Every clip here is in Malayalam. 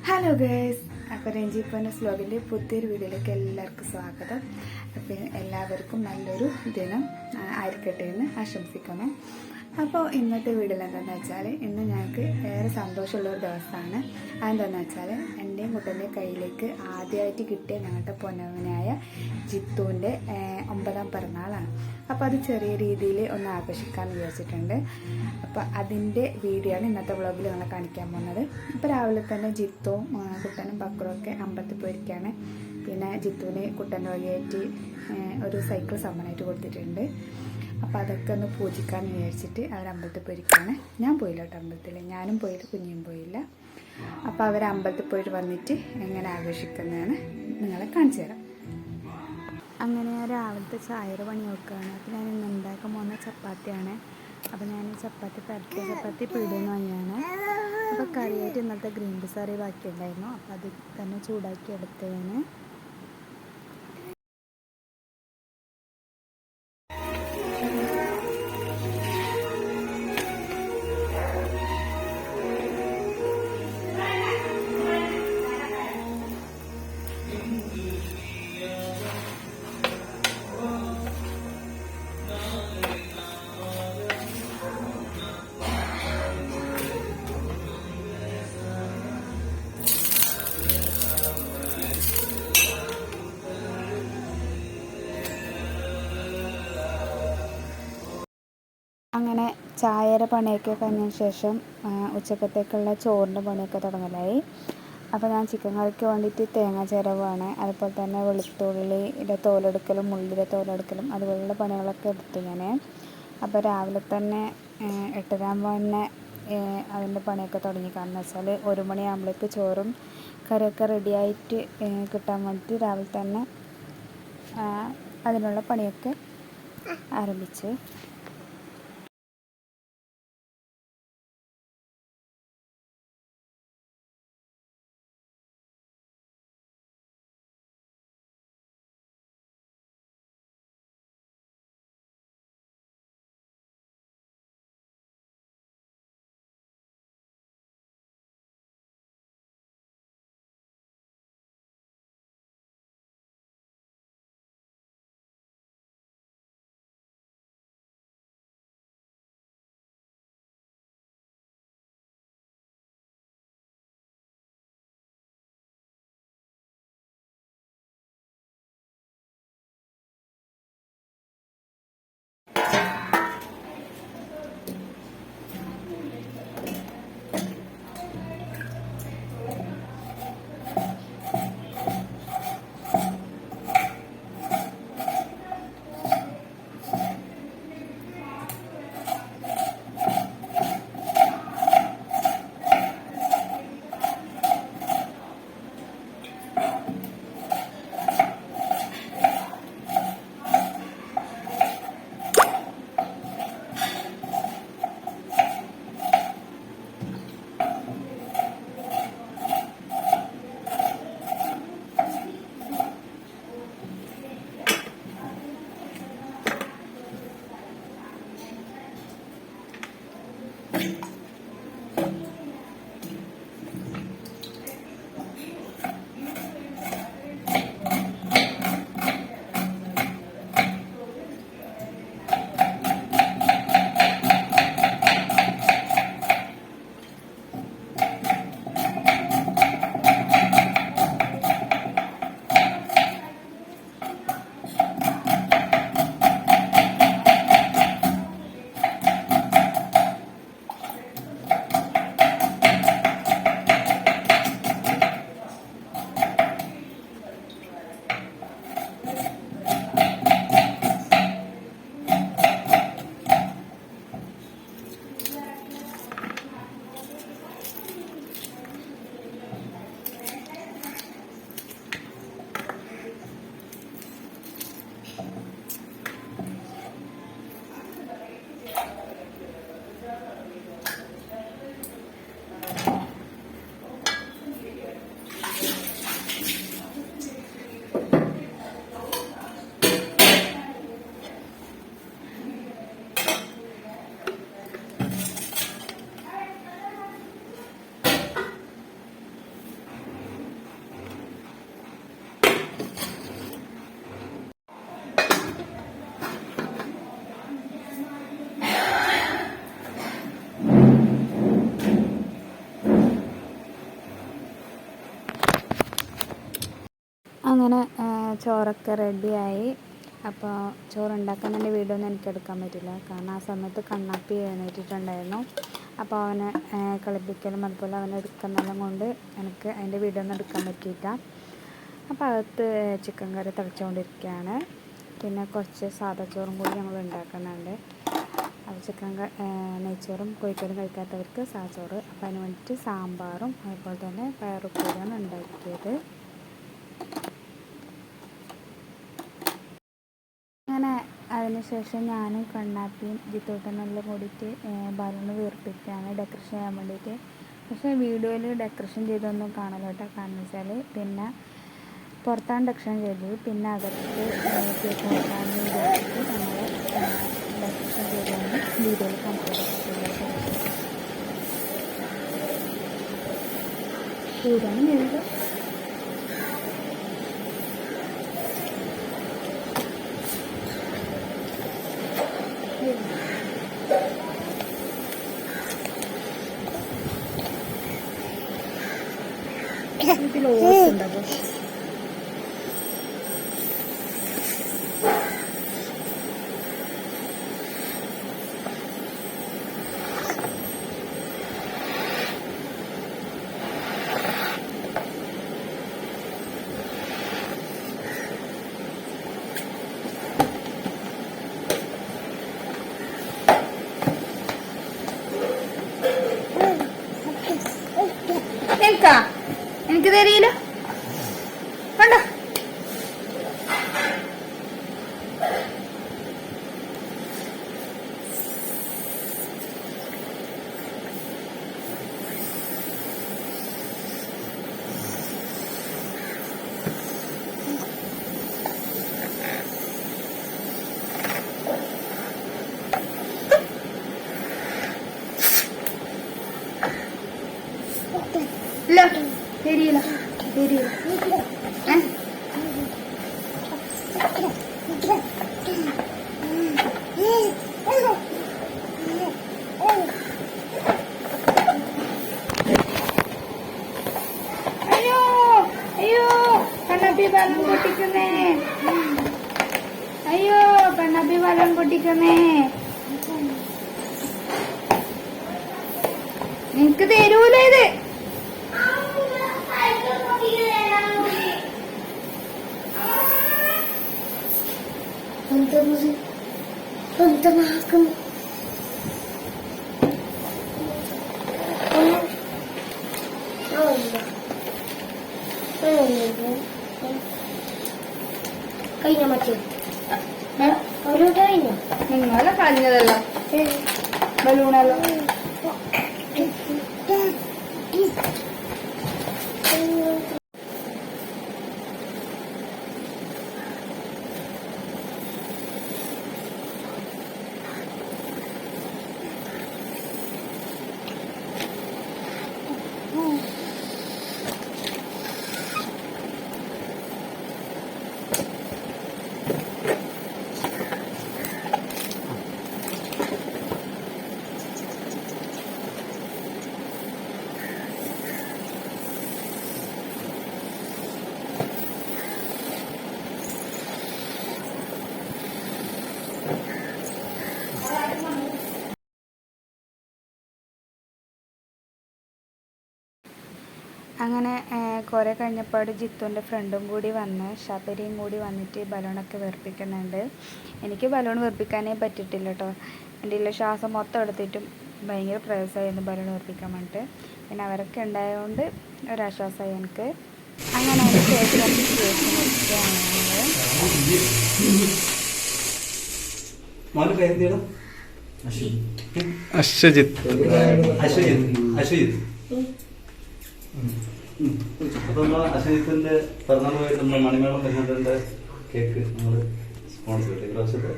ഹലോ ഗേഴ്സ്, അപ്പോൾ രഞ്ജി പനസ് വ്ലോഗിൻ്റെ പുതിയൊരു വീഡിയോയിലേക്ക് എല്ലാവർക്കും സ്വാഗതം. അപ്പോൾ എല്ലാവർക്കും നല്ലൊരു ദിനം ആയിരിക്കട്ടെ എന്ന് ആശംസിക്കുന്നു. അപ്പോൾ ഇന്നത്തെ വീഡിയോയിൽ എന്താണെന്ന് വെച്ചാൽ, ഇന്ന് ഞങ്ങൾക്ക് ഏറെ സന്തോഷമുള്ളൊരു ദിവസമാണ്. അതെന്താണെന്ന് വെച്ചാൽ, എൻ്റെയും കുട്ടൻ്റെയും കയ്യിലേക്ക് ആദ്യമായിട്ട് കിട്ടിയ ഞങ്ങളുടെ പൊന്നവനായ ജിത്തുവിൻ്റെ 9ാം പിറന്നാളാണ്. അപ്പോൾ അത് ചെറിയ രീതിയിൽ ഒന്ന് ആഘോഷിക്കാമെന്ന് വിചാരിച്ചിട്ടുണ്ട്. അപ്പോൾ അതിൻ്റെ വീഡിയോ ആണ് ഇന്നത്തെ വ്ളോഗിൽ ഞങ്ങളെ കാണിക്കാൻ പോകുന്നത്. ഇപ്പോൾ രാവിലെ തന്നെ ജിത്തുവും കുട്ടനും ബക്കറും ഒക്കെ അമ്പലത്തിൽ പോയിരിക്കുകയാണ്. പിന്നെ ജിത്തുവിന് കുട്ടൻ്റെ വഴിയായിട്ട് ഒരു സൈക്കിൾ സമ്മാനമായിട്ട് കൊടുത്തിട്ടുണ്ട്. അപ്പോൾ അതൊക്കെ ഒന്ന് പൂജിക്കാമെന്ന് വിചാരിച്ചിട്ട് അവർ അമ്പലത്തിൽ പോയിരിക്കുകയാണ്. ഞാൻ പോയില്ല കേട്ടോ അമ്പലത്തിൽ, ഞാനും പോയില്ല, കുഞ്ഞും പോയില്ല. അപ്പോൾ അവർ അമ്പലത്തിൽ പോയിട്ട് വന്നിട്ട് എങ്ങനെ ആഘോഷിക്കുന്നതാണ് നിങ്ങളെ കാണിച്ചു തരാം. അങ്ങനെ രാവിലത്തെ ചായയുടെ പണി നോക്കുകയാണ്. അപ്പോൾ ഞാൻ ഇന്ന് ഉണ്ടാക്കാൻ പോകുന്ന ചപ്പാത്തിയാണ്. അപ്പോൾ ഞാൻ ചപ്പാത്തി പീടിയെന്ന് വാങ്ങിയാണ്. അപ്പോൾ കറിയായിട്ട് ഇന്നത്തെ ഗ്രീൻ പീസ് കറി ബാക്കിയുണ്ടായിരുന്നു. അപ്പോൾ അത് തന്നെ ചൂടാക്കി എടുത്തതാണ്. അങ്ങനെ ചായയുടെ പണിയൊക്കെ കഴിഞ്ഞതിന് ശേഷം ഉച്ചക്കത്തേക്കുള്ള ചോറിൻ്റെ പണിയൊക്കെ തുടങ്ങലായി. അപ്പോൾ ഞാൻ ചിക്കൻ കറിക്ക് വേണ്ടിയിട്ട് തേങ്ങ ചിരവാണ്. അതുപോലെ തന്നെ വെളുത്തുള്ളിയുടെ തോലെടുക്കലും ഉള്ളിയുടെ തോലെടുക്കലും അതുപോലുള്ള പണികളൊക്കെ എടുത്തു ഞാൻ. അപ്പോൾ രാവിലെ തന്നെ 8:30 തന്നെ അതിൻ്റെ പണിയൊക്കെ തുടങ്ങി. കാരണം വെച്ചാൽ 1 മണിയാകുമ്പോഴേക്ക് ചോറും കറിയൊക്കെ റെഡിയായിട്ട് കിട്ടാൻ വേണ്ടിയിട്ട് രാവിലെ തന്നെ അതിനുള്ള പണിയൊക്കെ ആരംഭിച്ച്. അങ്ങനെ ചോറൊക്കെ റെഡിയായി. അപ്പോൾ ചോറുണ്ടാക്കാൻ എൻ്റെ വീഡിയോ ഒന്നും എനിക്ക് എടുക്കാൻ പറ്റില്ല, കാരണം ആ സമയത്ത് കണ്ണാപ്പി എഴുന്നേറ്റിട്ടുണ്ടായിരുന്നു. അപ്പോൾ അവനെ കളിപ്പിക്കലും അതുപോലെ അവനെ എടുക്കുന്നതെല്ലാം കൊണ്ട് എനിക്ക് അതിൻ്റെ വീഡിയോ ഒന്നും എടുക്കാൻ പറ്റിയില്ല. അപ്പോൾ അകത്ത് ചിക്കൻ കറി തിളച്ചുകൊണ്ടിരിക്കുകയാണ്. പിന്നെ കുറച്ച് സാദാ ചോറും കൂടി ഞങ്ങൾ ഉണ്ടാക്കുന്നുണ്ട്. അപ്പോൾ ചിക്കൻ നെയ്ച്ചോറും കോഴിക്കറിയും കഴിക്കാത്തവർക്ക് സാദാച്ചോറ്. അപ്പോൾ അതിന് വേണ്ടിയിട്ട് സാമ്പാറും അതുപോലെ തന്നെ പയറുപ്പേരിയാണ് ഉണ്ടാക്കിയത്. അങ്ങനെ അതിനുശേഷം ഞാനും കണ്ണാപ്പിയും ജിത്തോട്ടനെല്ലാം കൂടിയിട്ട് ബലൂൺ വീർപ്പിക്കുകയാണ് ഡെക്കറേഷൻ ചെയ്യാൻ വേണ്ടിയിട്ട്. പക്ഷേ വീഡിയോയിൽ ഡെക്കറേഷൻ ചെയ്തൊന്നും കാണല്ലോ കേട്ടോ. കാരണം വെച്ചാൽ പിന്നെ പുറത്താണ് ഡെക്കറേഷൻ ചെയ്തത്, പിന്നെ അകത്ത് കേക്ക് മുറിക്കാമെന്ന് വിചാരിച്ചിട്ട് നമ്മൾ ഡെക്കറേഷൻ ചെയ്താണ് വീഡിയോയിൽ കംപ്ലീറ്റ് പൂരാണ് എഴുതുക. ഇതിൽ ഓസ് ഉണ്ടാവും. എനിക്ക് തരില്ല കണ്ടോ. ഇല്ല തരില്ല തരില്ല. അയ്യോ അയ്യോ കണ്ണാപ്പി ബലം പൊട്ടിക്കുന്നേ. അയ്യോ കണ്ണാപ്പി ബലം പൊട്ടിക്കുന്നേ. നിനക്ക് തരൂല ഇത്. കഴിഞ്ഞ മറ്റേ ഒരു കഴിഞ്ഞ നിങ്ങളെ കളഞ്ഞതല്ലോ ബലൂണല്ലോ. അങ്ങനെ കുറേ കഴിഞ്ഞപ്പോൾ ജിത്തുവിൻ്റെ ഫ്രണ്ടും കൂടി വന്ന് ശബരിയും കൂടി വന്നിട്ട് ബലൂണൊക്കെ വീർപ്പിക്കുന്നുണ്ട്. എനിക്ക് ബലൂൺ വീർപ്പിക്കാനേ പറ്റിയിട്ടില്ല കേട്ടോ. എൻ്റെ ഉള്ള ശ്വാസം മൊത്തം എടുത്തിട്ടും ഭയങ്കര പ്രയാസമായിരുന്നു ബലൂൺ വീർപ്പിക്കാൻ വേണ്ടിയിട്ട്. പിന്നെ അവരൊക്കെ ഉണ്ടായതുകൊണ്ട് ഒരാശ്വാസമായി എനിക്ക്. അങ്ങനെ അതിന് ശേഷം കേക്ക് മുറിക്കുകയാണ്. അപ്പൊ നമ്മൾ അശ്വജിത്തിന്റെ പിറന്നാളുമായി നമ്മുടെ മണിമേളം ബഹുമതിന്റെ കേക്ക് നമ്മൾ സ്പോൺസർ ചെയ്തു പ്രാവശ്യത്തെ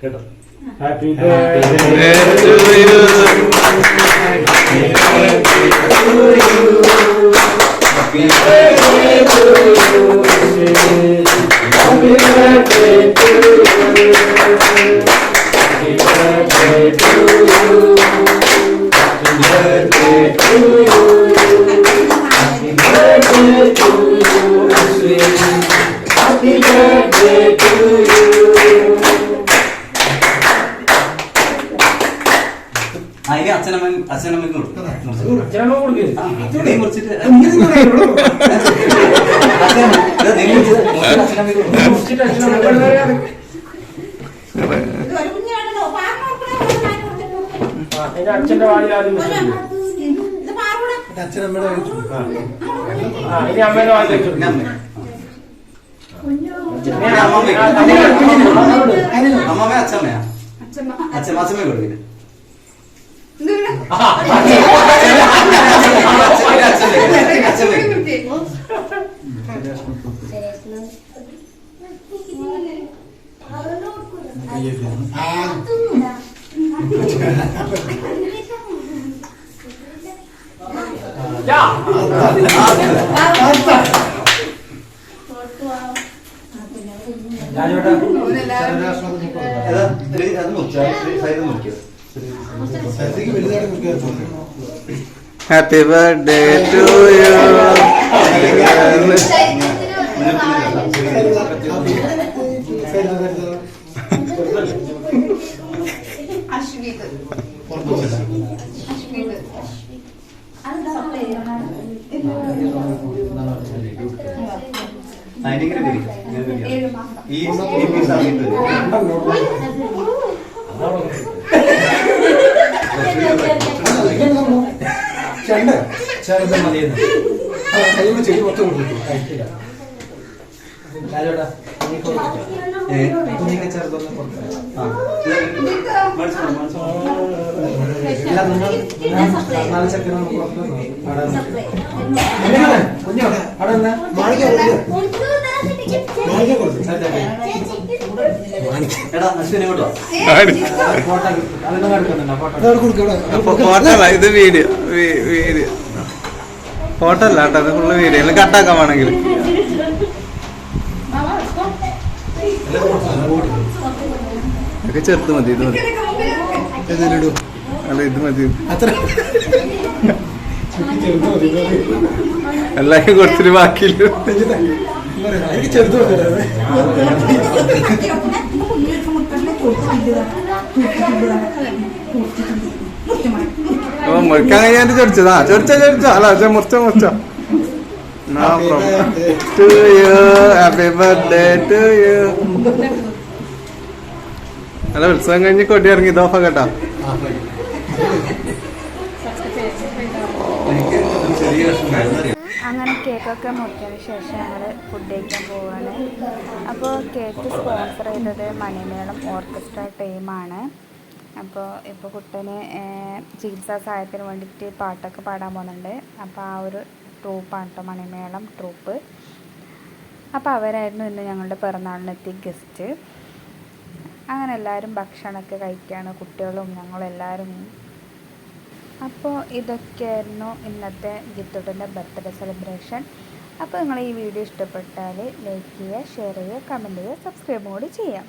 കേട്ടോ. Happy birthday to you. Happy birthday to you. Happy birthday to you. Happy birthday to you. Happy birthday to you. Happy birthday to you, നീ മുറിച്ചിട്ട് നീ മുറിച്ചിട്ട് അച്ഛന്റെ വായിൽ ആദ്യം അച്ഛനമ്മയുടെ ഇനി അമ്മേന്റെ വായിൽ വെച്ചു അമ്മമ്മ അച്ഛമ്മയാ അച്ഛമ്മ കൊടുക്കില്ല Happy birthday to you. ഈ പീസ് ആക്കിയിട്ട് ചെറുത് മതിയെന്ന് കഴിയുമ്പോൾ ചെടി മൊത്തം കൊടുത്തു കുഞ്ഞിനെ ചെറുതൊന്നും കൊടുത്തു നാല് ചക്കര കുഞ്ഞോ അവിടെ മാണിക്ക എടാ അശ്വിനെ കൊണ്ടോ ഫോട്ടോ അതൊന്നും എടുക്കുന്നുണ്ടോ ഫോട്ടോ അല്ല ഇത് വീഡിയോ വീഡിയോ ഫോട്ടോ അല്ല കേട്ടോ അത് ഫുള്ള് വീഡിയോ എല്ലാം കട്ടാക്കാൻ വേണമെങ്കിൽ ഒക്കെ ചെറുത് മതി ഇത് മതി അല്ല ഇത് മതി അത്ര എല്ലാരും കൊടുത്തിട്ട് ബാക്കിയില്ല എനിക്ക് ചെറുത് അപ്പൊ മുറിക്കാൻ കഴിഞ്ഞാൽ ചൊടിച്ചതാ ചൊടിച്ചോ അല്ല മുറിച്ചോ No problem. To you, happy birthday to you. അല്ല ഉത്സവം കഴിഞ്ഞ് കൊടി ഇറങ്ങി ഇതോഫ കേട്ടാ അങ്ങനെ കേക്കൊക്കെ മുറിച്ചതിന് ശേഷം ഞങ്ങൾ ഫുഡ് കഴിക്കാൻ പോവുകയാണ്. അപ്പോൾ കേക്ക് സ്പോൺസർ ചെയ്തത് മണിമേളം ഓർക്കസ്ട്ര ടീമാണ്. അപ്പോൾ ഇപ്പോൾ കുട്ടന് ചികിത്സാ സഹായത്തിന് വേണ്ടിയിട്ട് പാട്ടൊക്കെ പാടാൻ പോകുന്നുണ്ട്. അപ്പോൾ ആ ഒരു ട്രൂപ്പാണ് കേട്ടോ മണിമേളം ട്രൂപ്പ്. അപ്പോൾ അവരായിരുന്നു ഇന്ന് ഞങ്ങളുടെ പിറന്നാളിനെത്തിയ ഗസ്റ്റ്. അങ്ങനെ എല്ലാവരും ഭക്ഷണമൊക്കെ കഴിക്കുകയാണ്, കുട്ടികളും ഞങ്ങളെല്ലാവരും. അപ്പോൾ ഇതൊക്കെയായിരുന്നു ഇന്നത്തെ ജിത്തുട്ടൻ്റെ ബർത്ത്ഡേ സെലിബ്രേഷൻ. അപ്പോൾ നിങ്ങൾ ഈ വീഡിയോ ഇഷ്ടപ്പെട്ടാൽ ലൈക്ക് ചെയ്യുക, ഷെയർ ചെയ്യുക, കമൻറ്റ് ചെയ്യുക, സബ്സ്ക്രൈബ് കൂടി ചെയ്യാം.